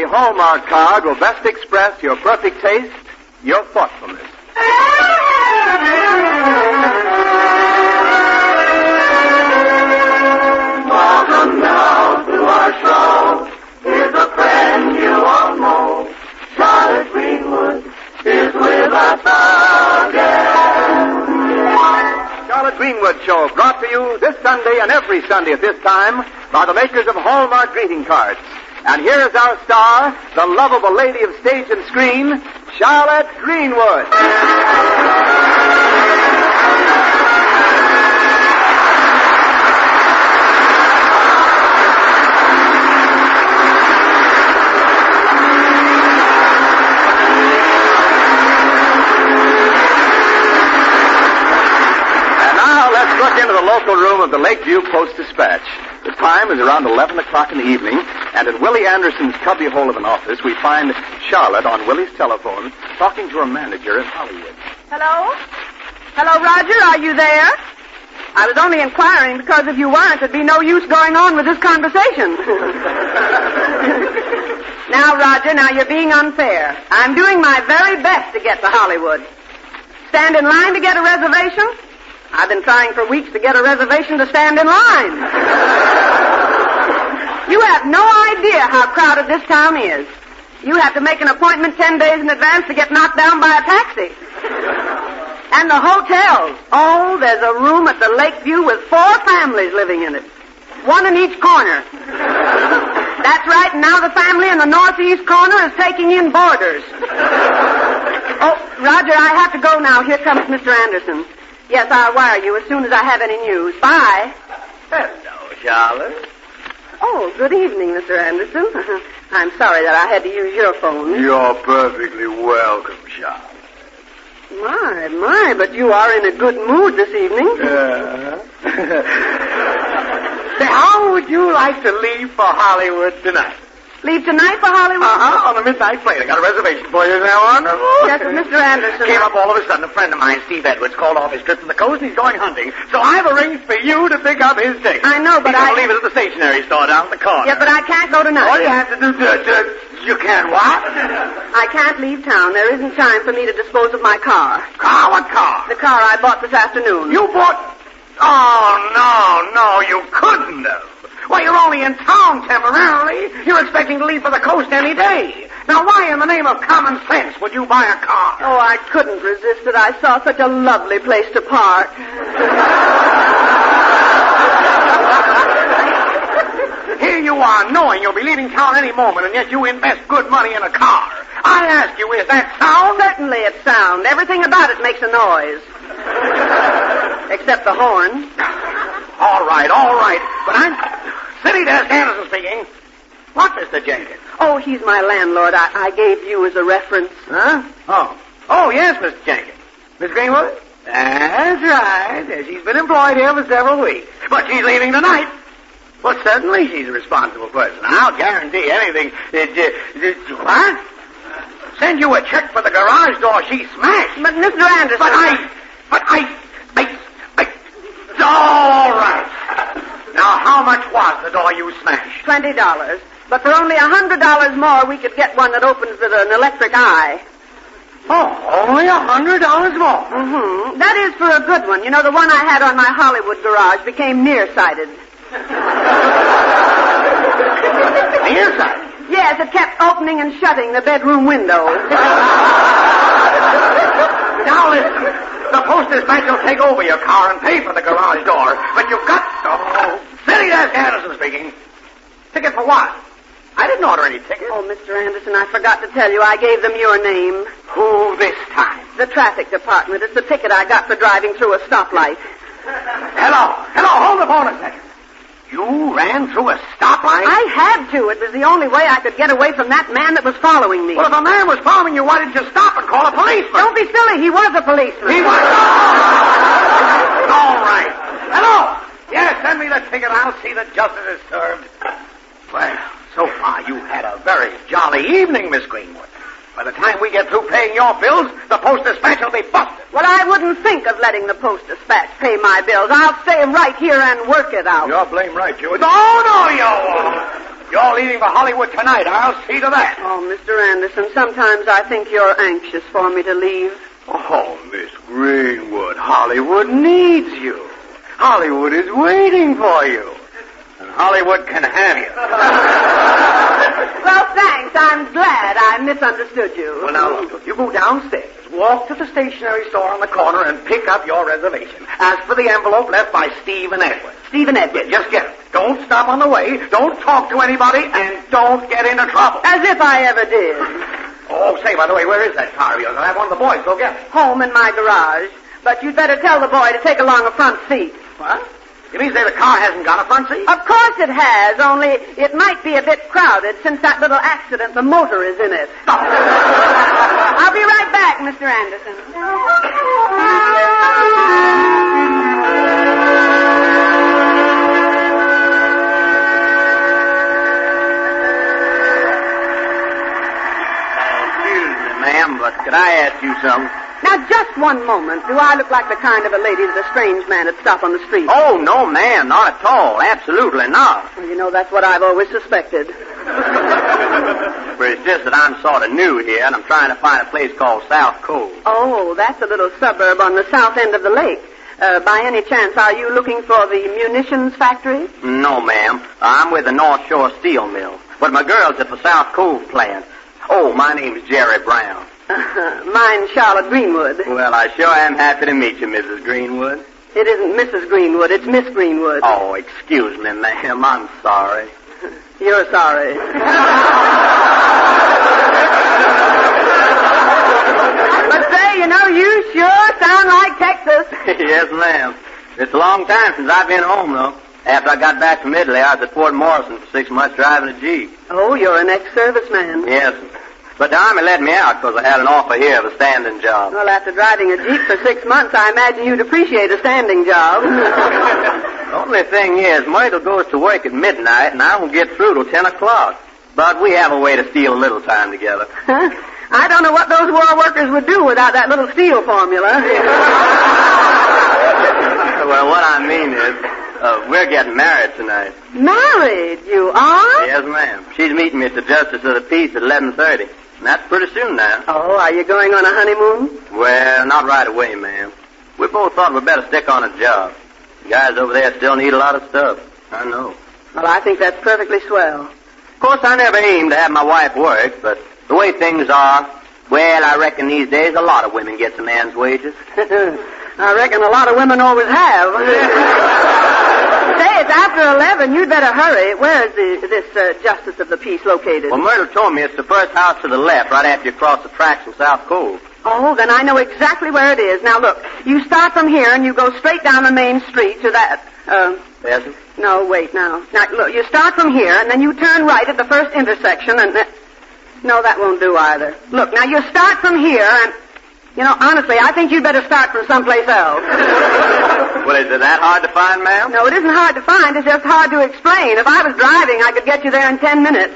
Hallmark card will best express your perfect taste, your thoughtfulness. Welcome now to our show. Here's a friend you all know. Charlotte Greenwood is with us again. Charlotte Greenwood Show, brought to you this Sunday and every Sunday at this time by the makers of Hallmark greeting cards. And here is our star, the lovable lady of stage and screen, Charlotte Greenwood. Look into the local room of the Lakeview Post-Dispatch. The time is around 11 o'clock in the evening, and in Willie Anderson's cubbyhole of an office, we find Charlotte on Willie's telephone talking to her manager in Hollywood. Hello? Hello, Roger, are you there? I was only inquiring because if you weren't, there'd be no use going on with this conversation. Now, Roger, you're being unfair. I'm doing my very best to get to Hollywood. Stand in line to get a reservation? I've been trying for weeks to get a reservation to stand in line. You have no idea how crowded this town is. You have to make an appointment 10 days in advance to get knocked down by a taxi. And the hotels. Oh, there's a room at the Lakeview with 4 families living in it. One in each corner. That's right, and now the family in the northeast corner is taking in boarders. Oh, Roger, I have to go now. Here comes Mr. Anderson. Yes, I'll wire you as soon as I have any news. Bye. Hello, Charlotte. Oh, good evening, Mr. Anderson. I'm sorry that I had to use your phone. You're perfectly welcome, Charlotte. My, but you are in a good mood this evening. Say, how would you like to leave for Hollywood tonight? Leave tonight for Hollywood? On the midnight plane. I got a reservation for you now on. Yes, Mr. Anderson. Came up all of a sudden. A friend of mine, Steve Edwards, called off his trip to the coast and he's going hunting. So I've arranged for you to pick up his ticket. I know, but He's going to leave it at the stationery store down at the corner. Yeah, but I can't go tonight. All you have to do, you can't what? I can't leave town. There isn't time for me to dispose of my car. Car? What car? The car I bought this afternoon. You bought... Oh, no, you couldn't have. Why, you're only in town temporarily. You're expecting to leave for the coast any day. Now, why in the name of common sense would you buy a car? Oh, I couldn't resist it. I saw such a lovely place to park. Here you are, knowing you'll be leaving town any moment, and yet you invest good money in a car. I ask you, is that sound? Certainly it's sound. Everything about it makes a noise. Except the horn. All right. But I'm... City Desk Anderson speaking. What, Mr. Jenkins? Oh, he's my landlord. I gave you as a reference. Huh? Oh, yes, Mr. Jenkins. Miss Greenwood? That's right. She's been employed here for several weeks. But she's leaving tonight. Well, certainly she's a responsible person. I'll guarantee anything. What? Send you a check for the garage door she smashed. But, Mr. Anderson... But I... All right. Now, how much was the door you smashed? $20. But for only $100 more, we could get one that opens with an electric eye. Oh, only $100 more? Mm-hmm. That is for a good one. You know, the one I had on my Hollywood garage became nearsighted. Nearsighted? Yes, it kept opening and shutting the bedroom window. Now, listen. The Post-Dispatch will take over your car and pay for the garage door. But you've got... Oh, City Desk Anderson speaking. Ticket for what? I didn't order any tickets. Oh, Mr. Anderson, I forgot to tell you. I gave them your name. Who this time? The traffic department. It's the ticket I got for driving through a stoplight. Hello. Hold the phone a second. You ran through a stoplight? I had to. It was the only way I could get away from that man that was following me. Well, if a man was following you, why didn't you stop and call a policeman? Don't be silly. He was a policeman. He was? All right. Hello. Yes, send me the ticket. I'll see that justice is served. Well, so far you've had a very jolly evening, Miss Greenwood. By the time we get through paying your bills, the Post-Dispatch will be busted. Well, I wouldn't think of letting the Post-Dispatch pay my bills. I'll stay right here and work it out. You're blame right, you. No, you won't. You're leaving for Hollywood tonight. I'll see to that. Oh, Mr. Anderson, sometimes I think you're anxious for me to leave. Oh, Miss Greenwood, Hollywood needs you. Hollywood is waiting for you. And Hollywood can have you. Well, thanks. I'm glad I misunderstood you. Well, now, look, you go downstairs, walk to the stationery store on the corner, and pick up your reservation. Ask for the envelope left by Stephen Edwards. Stephen Edwards. Yeah, just get it. Don't stop on the way, don't talk to anybody, and don't get into trouble. As if I ever did. Oh, say, by the way, where is that car of yours? I'll have one of the boys go get it. Home in my garage. But you'd better tell the boy to take along a front seat. What? You mean to say the car hasn't got a front seat? Of course it has, only it might be a bit crowded since that little accident, the motor is in it. I'll be right back, Mr. Anderson. Excuse me, ma'am, but could I ask you something? Now, just one moment. Do I look like the kind of a lady that a strange man would stop on the street? Oh, no, ma'am, not at all. Absolutely not. Well, you know, that's what I've always suspected. But it's just that I'm sort of new here, and I'm trying to find a place called South Cove. Oh, that's a little suburb on the south end of the lake. By any chance, are you looking for the munitions factory? No, ma'am. I'm with the North Shore Steel Mill. But my girl's at the South Cove plant. Oh, my name's Jerry Brown. Mine's Charlotte Greenwood. Well, I sure am happy to meet you, Mrs. Greenwood. It isn't Mrs. Greenwood, it's Miss Greenwood. Oh, excuse me, ma'am. I'm sorry. You're sorry. But say, you know, you sure sound like Texas. Yes, ma'am. It's a long time since I've been home, though. After I got back from Italy, I was at Fort Morrison for 6 months driving a Jeep. Oh, you're an ex-serviceman. Yes. But the Army let me out because I had an offer here of a standing job. Well, after driving a Jeep for 6 months, I imagine you'd appreciate a standing job. The only thing is, Myrtle goes to work at midnight, and I won't get through till 10 o'clock. But we have a way to steal a little time together. Huh? I don't know what those war workers would do without that little steel formula. Well, what I mean is, we're getting married tonight. Married? You are? Yes, ma'am. She's meeting me at the Justice of the Peace at 11:30. And that's pretty soon now. Oh, are you going on a honeymoon? Well, not right away, ma'am. We both thought we'd better stick on a job. The guys over there still need a lot of stuff. I know. Well, I think that's perfectly swell. Of course, I never aimed to have my wife work, but the way things are, well, I reckon these days a lot of women get a man's wages. I reckon a lot of women always have. Say, it's after 11. You'd better hurry. Where is this Justice of the Peace located? Well, Myrtle told me it's the first house to the left, right after you cross the tracks from South Cove. Oh, then I know exactly where it is. Now, look, you start from here and you go straight down the main street to that, Yes? No, wait, now. Now, look, you start from here and then you turn right at the first intersection and no, that won't do either. Look, now you start from here and... You know, honestly, I think you'd better start from someplace else. Well, is it that hard to find, ma'am? No, it isn't hard to find. It's just hard to explain. If I was driving, I could get you there in 10 minutes.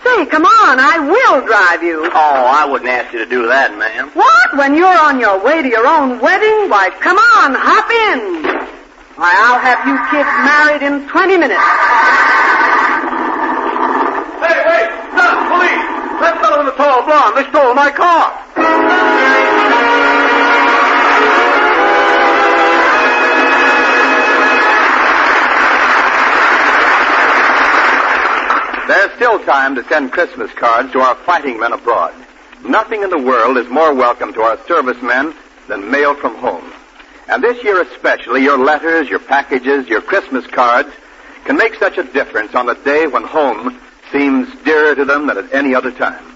Say, come on, I will drive you. Oh, I wouldn't ask you to do that, ma'am. What? When you're on your way to your own wedding? Why, come on, hop in. Why, I'll have you kids married in 20 minutes. Hey, wait! Stop! Police! That fellow in the tall blonde, they stole my car. There's still time to send Christmas cards to our fighting men abroad. Nothing in the world is more welcome to our servicemen than mail from home. And this year especially, your letters, your packages, your Christmas cards can make such a difference on the day when home seems dearer to them than at any other time.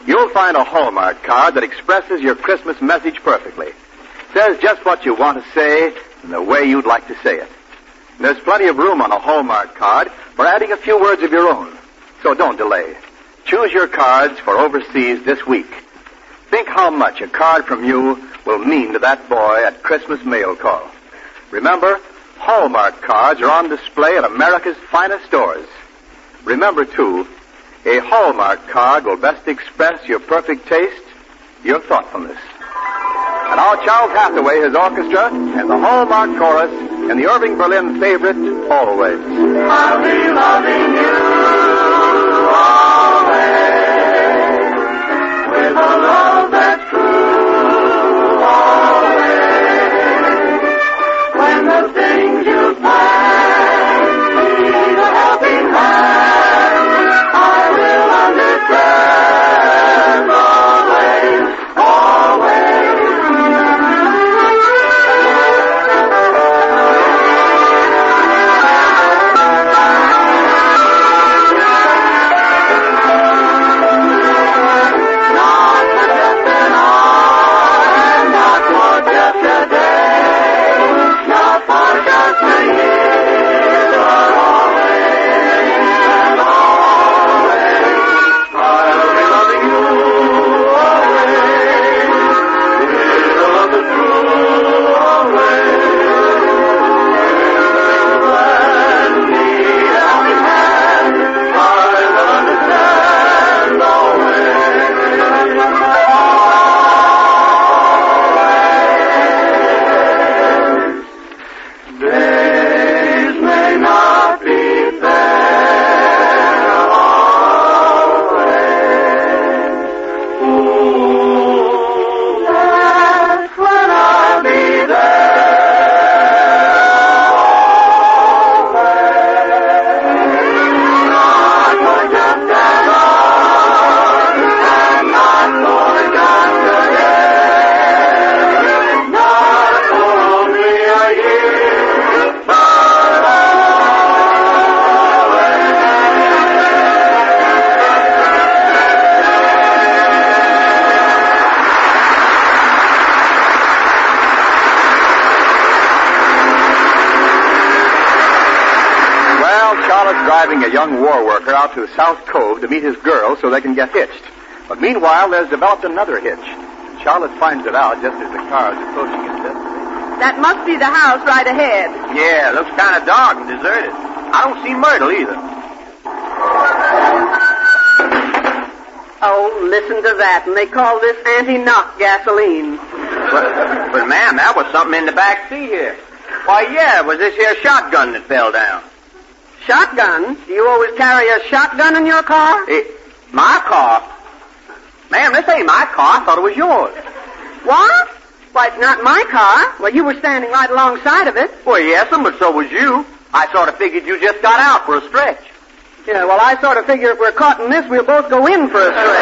You'll find a Hallmark card that expresses your Christmas message perfectly. Says just what you want to say in the way you'd like to say it. And there's plenty of room on a Hallmark card for adding a few words of your own. So don't delay. Choose your cards for overseas this week. Think how much a card from you will mean to that boy at Christmas mail call. Remember, Hallmark cards are on display at America's finest stores. Remember, too, a Hallmark card will best express your perfect taste, your thoughtfulness. And now Charles Hathaway, his orchestra, and the Hallmark chorus in the Irving Berlin favorite, Always. I'll be loving you. driving a young war worker out to South Cove to meet his girl so they can get hitched. But meanwhile, there's developed another hitch. Charlotte finds it out just as the car is approaching its destination. That must be the house right ahead. Yeah, looks kind of dark and deserted. I don't see Myrtle either. Oh, listen to that. And they call this anti-knock gasoline. But ma'am, that was something in the back seat here. Why, yeah, it was this here shotgun that fell down. Shotgun? Do you always carry a shotgun in your car? My car? Ma'am, this ain't my car. I thought it was yours. What? Why, it's not my car. Well, you were standing right alongside of it. Well, yes, but so was you. I sort of figured you just got out for a stretch. Yeah, well, I sort of figure if we're caught in this, we'll both go in for a stretch.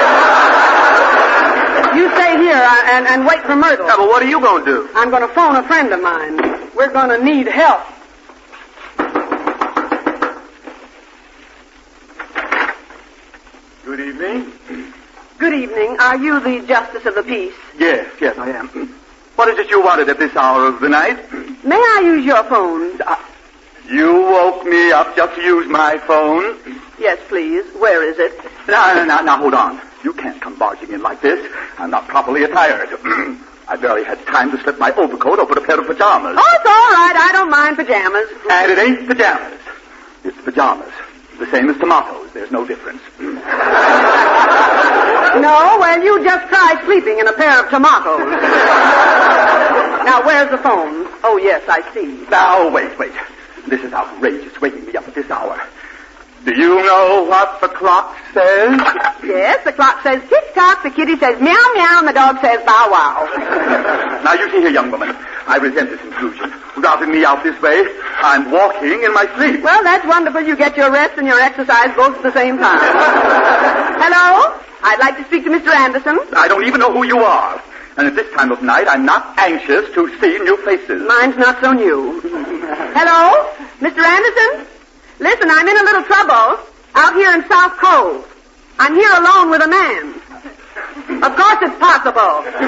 You stay here and wait for Myrtle. Yeah, but what are you going to do? I'm going to phone a friend of mine. We're going to need help. Good evening. Good evening. Are you the Justice of the Peace? Yes, I am. What is it you wanted at this hour of the night? May I use your phone? You woke me up just to use my phone? Yes, please. Where is it? Now, hold on. You can't come barging in like this. I'm not properly attired. I barely had time to slip my overcoat or put a pair of pajamas. Oh, it's all right. I don't mind pajamas. And it ain't pajamas. It's pajamas. The same as tomatoes. There's no difference. No, well, you just try sleeping in a pair of tomatoes. Now, where's the phone? Oh, yes, I see. Now, wait. This is outrageous, waking me up at this hour. Do you know what the clock says? Yes, the clock says tick-tock, the kitty says meow, meow, and the dog says bow, wow. Now, you see here, young woman, I resent this intrusion. Routing me out this way, I'm walking in my sleep. Well, that's wonderful. You get your rest and your exercise both at the same time. Hello? I'd like to speak to Mr. Anderson. I don't even know who you are. And at this time of night, I'm not anxious to see new faces. Mine's not so new. Hello? Mr. Anderson? Listen, I'm in a little trouble out here in South Cove. I'm here alone with a man. Of course it's possible. But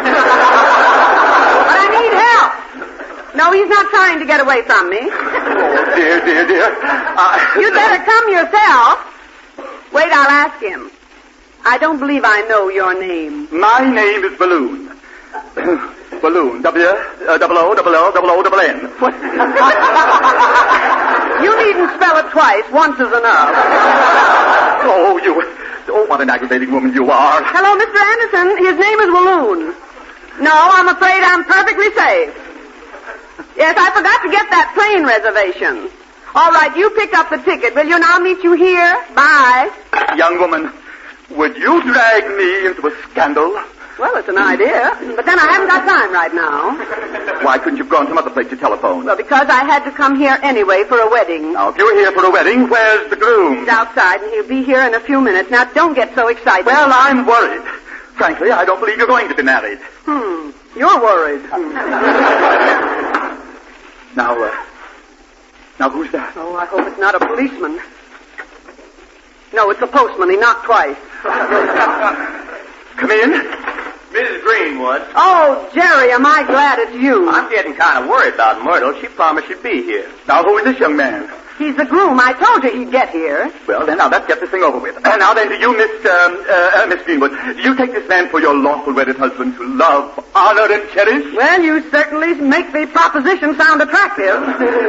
I need help. No, he's not trying to get away from me. Oh, dear. You'd better come yourself. Wait, I'll ask him. I don't believe I know your name. My name is Balloon. Balloon. W-O-O-O-O-N. You needn't spell it twice. Once is enough. Oh, what an aggravating woman you are. Hello, Mr. Anderson. His name is Walloon. No, I'm afraid I'm perfectly safe. Yes, I forgot to get that plane reservation. All right, you pick up the ticket, will you? And I'll meet you here. Bye. Young woman, would you drag me into a scandal? Well, it's an idea, but then I haven't got time right now. Why couldn't you have gone some other place to telephone? Well, because I had to come here anyway for a wedding. Now, if you're here for a wedding, where's the groom? He's outside, and he'll be here in a few minutes. Now, don't get so excited. Well, I'm worried. Frankly, I don't believe you're going to be married. You're worried. Now, who's that? Oh, I hope it's not a policeman. No, it's a postman. He knocked twice. Come in. Mrs. Greenwood. Oh, Jerry, am I glad it's you. I'm getting kind of worried about Myrtle. She promised she'd be here. Now, who is this young man? He's the groom. I told you he'd get here. Well, then, now, let's get this thing over with. Now, then, do you, Miss Greenwood, do you take this man for your lawful wedded husband to love, honor, and cherish? Well, you certainly make the proposition sound attractive.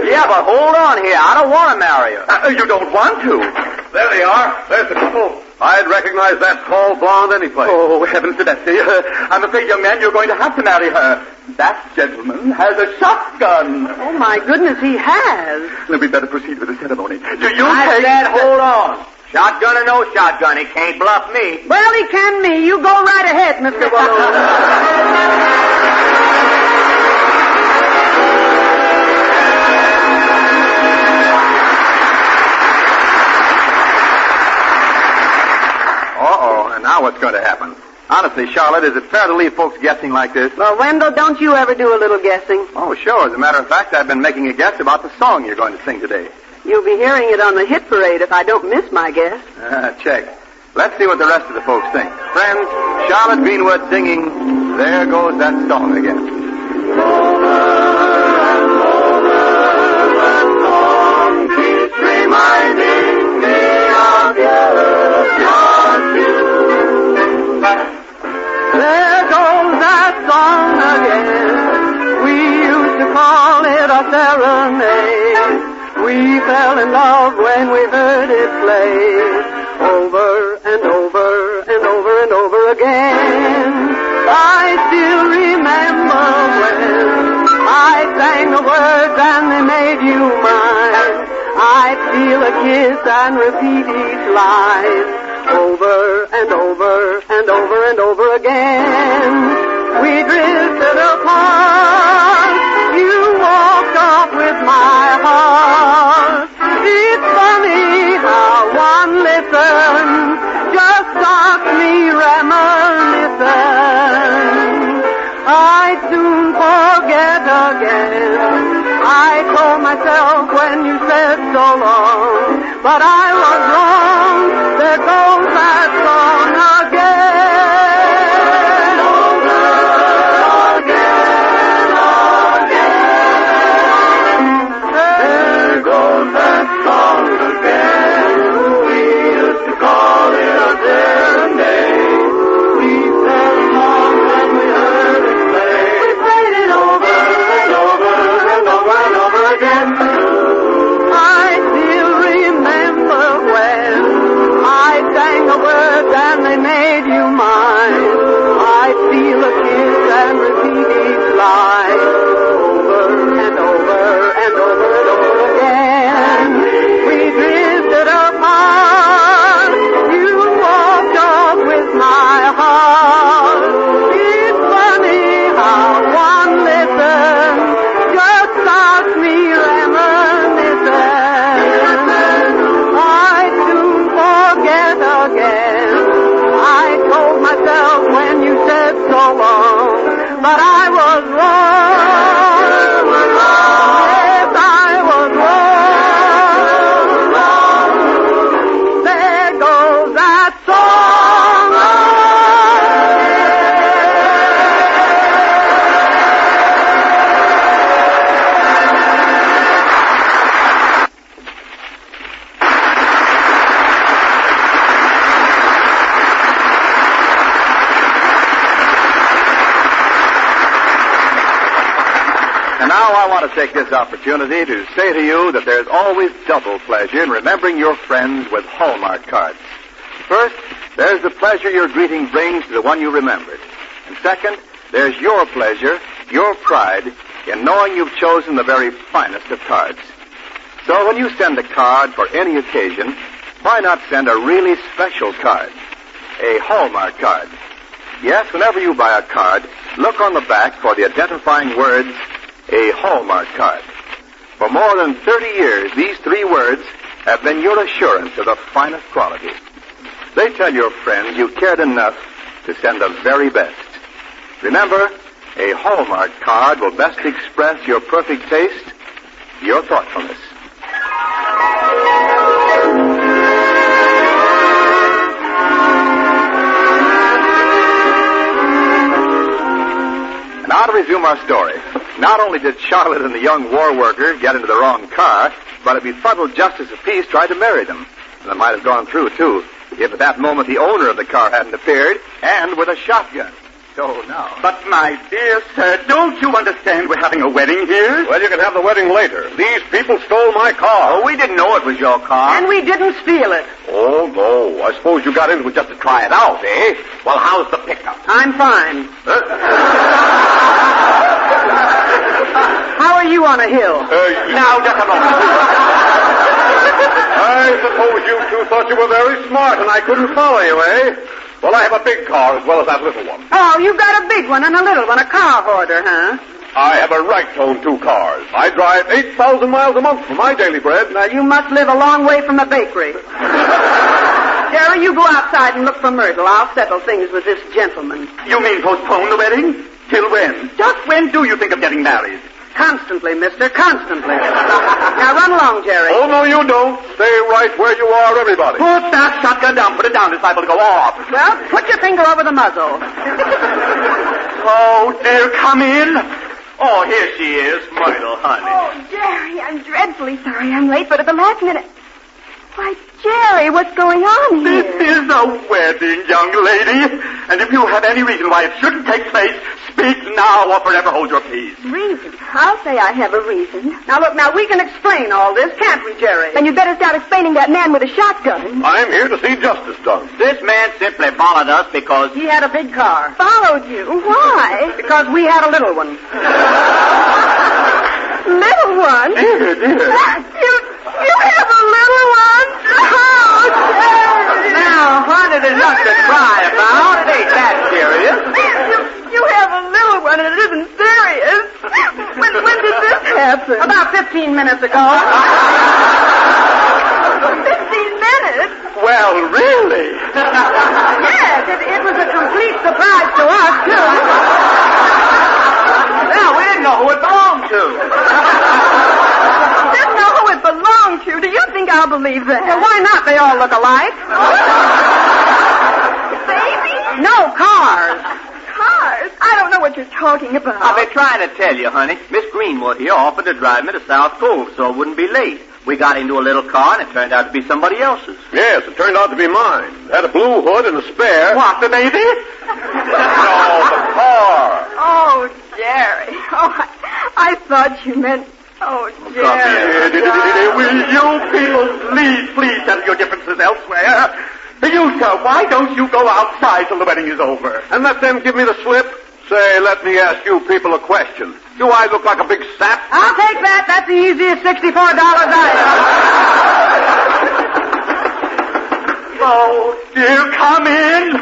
Yeah, but hold on here. I don't want to marry her. You don't want to? There they are. There's the couple. I'd recognize that tall blonde anyplace. Oh, heavens to Betsy. I'm afraid, young man, you're going to have to marry her. That gentleman has a shotgun. Oh, my goodness, he has. Then we'd better proceed with the ceremony. I said, hold on. Shotgun or no shotgun, he can't bluff me. Well, he can me. You go right ahead, Mr. Walloon. And now what's going to happen? Honestly, Charlotte, is it fair to leave folks guessing like this? Well, Wendell, don't you ever do a little guessing? Oh, sure. As a matter of fact, I've been making a guess about the song you're going to sing today. You'll be hearing it on the hit parade if I don't miss my guess. Check. Let's see what the rest of the folks think. Friends, Charlotte Greenwood singing There Goes That Song Again. Over and over, that song keeps reminding me of you, just you. There goes that song again. We used to call it a serenade. We fell in love when we heard it play. Over and over and over and over again. I still remember when I sang the words and they made you mine. I'd feel a kiss and repeat each line. Over and over and over and over again. We drifted apart. You walked off with my heart. It's funny how one listen just starts me reminiscing. I'd soon forget again. I told myself when you said so long, but I was wrong. There goes that song again. Over again, again. There goes that song again. We used to call it a serenade. We sang along when we heard it play. We played it over and over and over and over again. I still remember when I sang the words and they made you mine. I'd feel a kiss and repeat each line. Over and over and over and over again. We drifted apart. You walked off with my heart. It's funny how one listen just starts me reminiscing. I'd soon forget again. I told myself when you said so long, but I was wrong. Yes, I was wrong. There goes that song And now I want to take this opportunity to say to you that there's always double pleasure in remembering your friends with Hallmark cards. First, there's the pleasure your greeting brings to the one you remembered. And second, there's your pleasure, your pride, in knowing you've chosen the very finest of cards. So when you send a card for any occasion, why not send a really special card? A Hallmark card. Yes, whenever you buy a card, look on the back for the identifying words, a Hallmark card. For more than 30 years, these three words have been your assurance of the finest quality. They tell your friends you cared enough to send the very best. Remember, a Hallmark card will best express your perfect taste, your thoughtfulness. And now to resume our story. Not only did Charlotte and the young war worker get into the wrong car, but a befuddled justice of peace tried to marry them. And it might have gone through, too, if at that moment the owner of the car hadn't appeared, and with a shotgun. So now... But, my dear sir, don't you understand we're having a wedding here? Well, you can have the wedding later. These people stole my car. Oh, we didn't know it was your car. And we didn't steal it. Oh, no. I suppose you got into it just to try it out, eh? Well, how's the pickup? I'm fine. How are you on a hill? Now, just a moment. I suppose you two thought you were very smart and I couldn't follow you, eh? Well, I have a big car as well as that little one. Oh, you've got a big one and a little one, a car hoarder, huh? I have a right to own two cars. I drive 8,000 miles a month for my daily bread. Now, you must live a long way from the bakery. Jerry, you go outside and look for Myrtle. I'll settle things with this gentleman. You mean postpone the wedding? Till when? Just when do you think of getting married? Constantly, mister, constantly. Now, run along, Jerry. Oh, no, you don't. Stay right where you are, everybody. Put that shotgun down. Put it down. It's liable to go off. Well, put your finger over the muzzle. Oh, dear, come in. Oh, here she is, Myrtle, honey. Oh, Jerry, I'm dreadfully sorry I'm late, but at the last minute... Why, Jerry, what's going on here? This is a wedding, young lady. And if you have any reason why it shouldn't take place, speak now or forever hold your peace. Reason? I'll say I have a reason. Now, look, we can explain all this, can't we, Jerry? Then you'd better start explaining that man with a shotgun. I'm here to see justice done. This man simply followed us because He had a big car. Followed you? Why? Because we had a little one. Little one? Dear. You have a little one? Oh, Jerry. Now, honey, there's nothing to cry about. It ain't that serious. You have a little one and it isn't serious. When did this happen? About 15 minutes ago. 15 minutes? Well, really? Yes, it was a complete surprise to us, too. Now, we didn't know who it belonged to. Didn't know who it belonged to. Do you think I'll believe that? Well, why not? They all look alike. Baby? No, cars. Cars? I don't know what you're talking about. I've been trying to tell you, honey. Miss Greenwood here offered to drive me to South Cove so I wouldn't be late. We got into a little car, and it turned out to be somebody else's. Yes, it turned out to be mine. It had a blue hood and a spare. What, the baby? No, the car. Oh, Jerry. Oh, I thought you meant... Oh, Jerry. Will you people please settle your differences elsewhere? You, sir, why don't you go outside till the wedding is over? And let them give me the slip. Say, let me ask you people a question. Do I look like a big sap? I'll take that. That's the easiest $64 I Oh, dear, come in.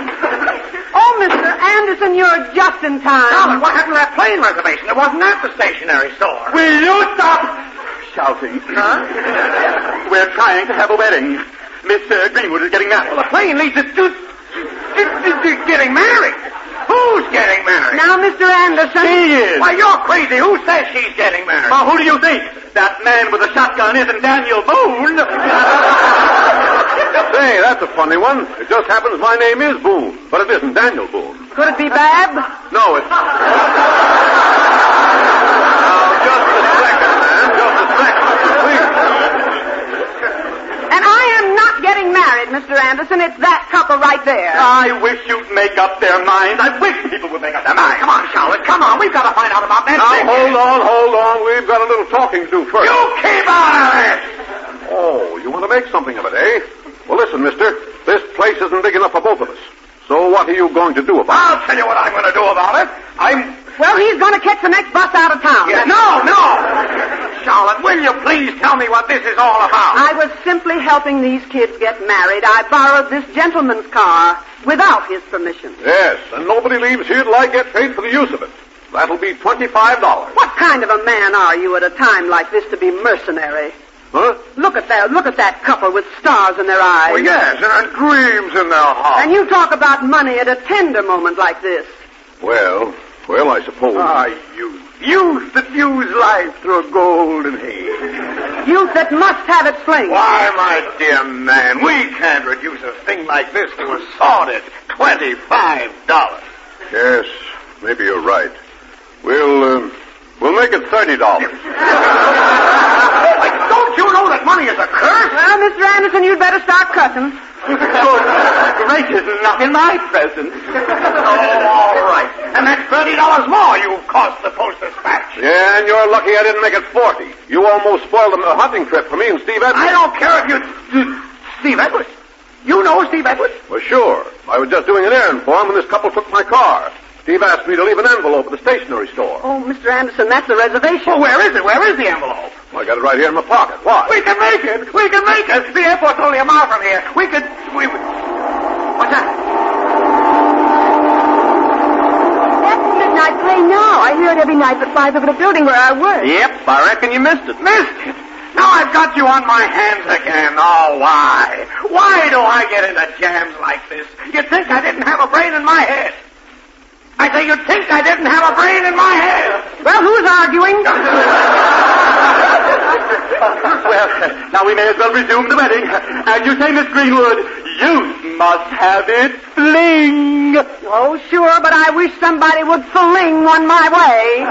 Oh, Mr. Anderson, you're just in time. Charlotte, what happened to that plane reservation? It wasn't at the stationery store. Will you stop shouting? Huh? We're trying to have a wedding. Miss Greenwood is getting married. Well, the plane leads us to getting married. Who's getting married? Now, Mr. Anderson. She is. Why, you're crazy. Who says she's getting married? Well, who do you think? That man with the shotgun isn't Daniel Boone. Say, that's a funny one. It just happens my name is Boone, but it isn't Daniel Boone. Could it be Bab? No, it's... Now, just a second, man. Just a second. Please. And I am not getting married, Mr. Anderson. It's that couple right there. I wish you'd make up their minds. I wish people would make up their minds. Come on, Charlotte. Come on. We've got to find out about that. Now, hold on. We've got a little talking to do first. You keep out of it. Oh, you want to make something of it, eh? Well, listen, mister. This place isn't big enough for both of us. So what are you going to do about it? I'll tell you what I'm going to do about it. Well, he's going to catch the next bus out of town. Yeah, no. Charlotte, will you please tell me what this is all about? I was simply helping these kids get married. I borrowed this gentleman's car without his permission. Yes, and nobody leaves here till I get paid for the use of it. That'll be $25. What kind of a man are you at a time like this to be mercenary? Huh? Look at that couple with stars in their eyes. Oh, yes, and dreams in their hearts. And you talk about money at a tender moment like this. Well, I suppose. Youth that views life through a golden haze. Youth that must have its fling. Why, my dear man, we can't reduce a thing like this to a sordid $25. Yes, maybe you're right. We'll make it $30. Don't you know that money is a curse? Well, Mr. Anderson, you'd better start cussing. Good gracious, not in my presence. Oh, all right. And that's $30 more you've cost the Post-Dispatch. Yeah, and you're lucky I didn't make it 40. You almost spoiled a hunting trip for me and Steve Edwards. I don't care if you... Steve Edwards? You know Steve Edwards? Well, sure. I was just doing an errand for him when this couple took my car. Steve asked me to leave an envelope at the stationery store. Oh, Mr. Anderson, that's the reservation. Well, where is it? Where is the envelope? Well, I got it right here in my pocket. Why? We can make it. The airport's only a mile from here. What's that? That's the midnight plane now. I hear it every night that flies over the building where I work. Yep, I reckon you missed it. Missed it? Now I've got you on my hands again. Oh, why? Why do I get into jams like this? You'd think I didn't have a brain in my head. I say you'd think I didn't have a brain in my head. Well, who's arguing? Well, now we may as well resume the wedding. As you say, Miss Greenwood, you must have it fling. Oh, sure, but I wish somebody would fling one my way.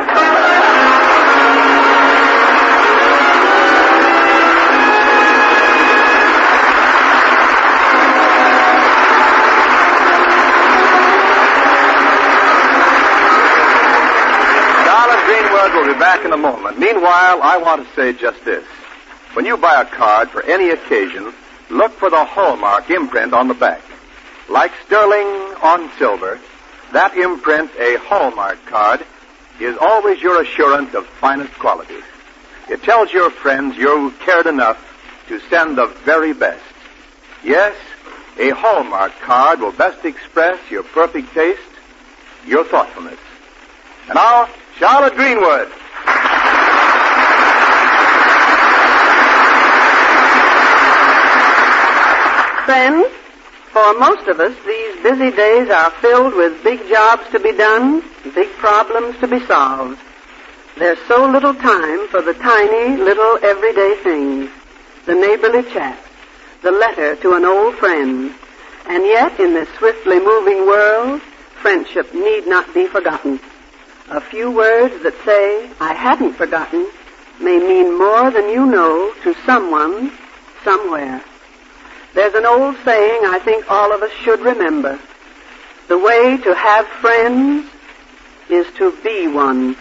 be back in a moment. Meanwhile, I want to say just this. When you buy a card for any occasion, look for the hallmark imprint on the back. Like sterling on silver, that imprint, a hallmark card, is always your assurance of finest quality. It tells your friends you cared enough to send the very best. Yes, a hallmark card will best express your perfect taste, your thoughtfulness. And now, Charlotte Greenwood. Friends, for most of us, these busy days are filled with big jobs to be done, big problems to be solved. There's so little time for the tiny, little everyday things, the neighborly chat, the letter to an old friend. And yet, in this swiftly moving world, friendship need not be forgotten. A few words that say, I hadn't forgotten, may mean more than you know to someone, somewhere. There's an old saying I think all of us should remember. The way to have friends is to be one.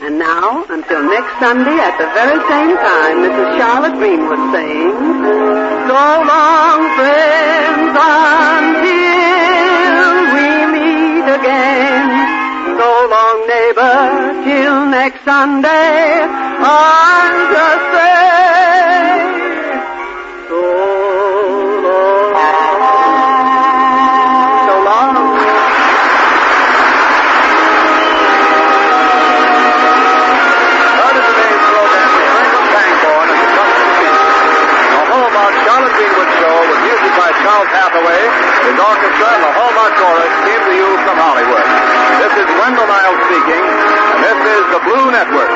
And now, until next Sunday at the very same time, this is Charlotte Greenwood saying, so long, friends, until we meet again. So long, neighbor, till next Sunday. I'm just saying, so long. So long. That is today's program. We heard from Pangborn and the Custom Seat. The Hallmark Charlotte Greenwood Show with music by Charles Hathaway, his orchestra, and the Hallmark Chorus came to you from Hollywood. This is Wendell Niles speaking, and this is the Blue Network.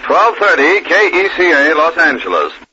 1230 KECA, Los Angeles.